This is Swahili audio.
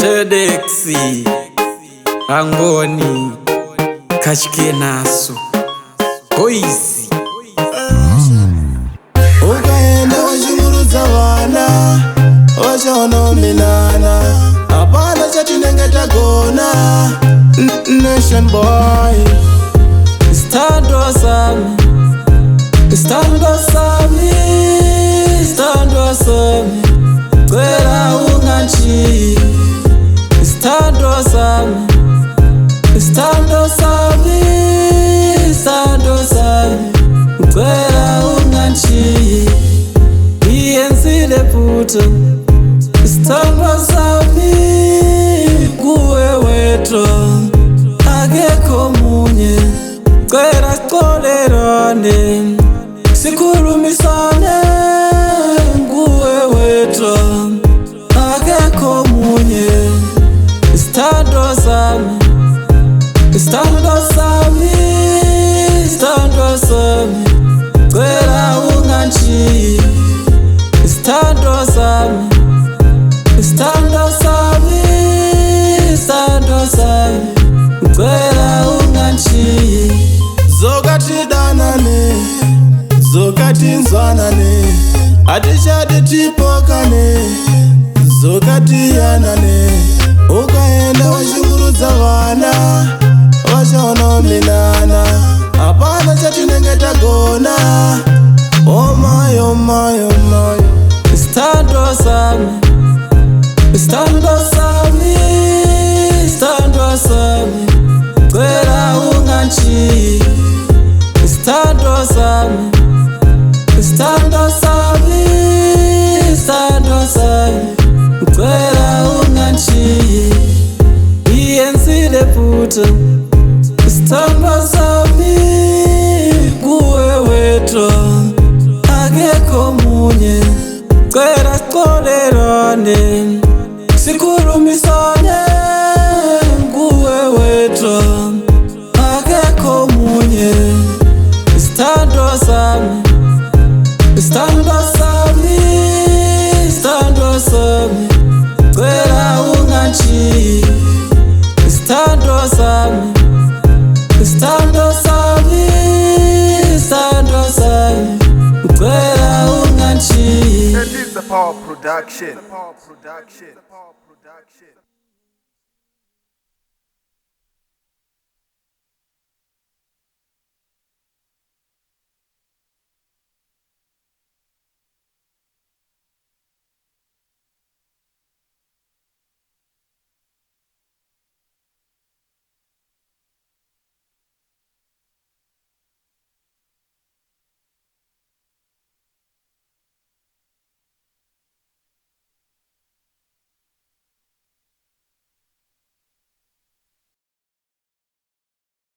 Tedexi Angoni Kashike naso Oisi Ukaenda washunguruza wana Washono minana Apana chati nengeta gona Nation boy Stando sami Stando sami Stando sami Kwera unganchi Stando sami Stando sami Stando sami Kwera unganchi Iyenzile puto Stando sami Kuwe weto Ageko munye Kwera kolerane Sikurumisane Kuwe weto Ageko munye Stando sami Stando sami Stando sami Kwera unganchi Stando sami Stando sami Stando sami Kwera unganchi Zokati danane Zokati nzwanane Atishade tipokane Zokati yanane Ukaenda washunguruza wana Washono minana Apana chati nengeta gona Oh my, oh my, oh my Stando sami Stando sami Stando sami Kwera unganchi Stando sami Stando sami Stando sami Kwera unganchi Iyenzile puto Stando sami Kuwe weto Ageko munye Kwera kolerane Sikurumisane Kuwe weto Ageko munye Stando sami Stando sami Stando sami Kwera unganchi Stando sami Stando sami Stando sami Kwera unganchi. That is the Power Production.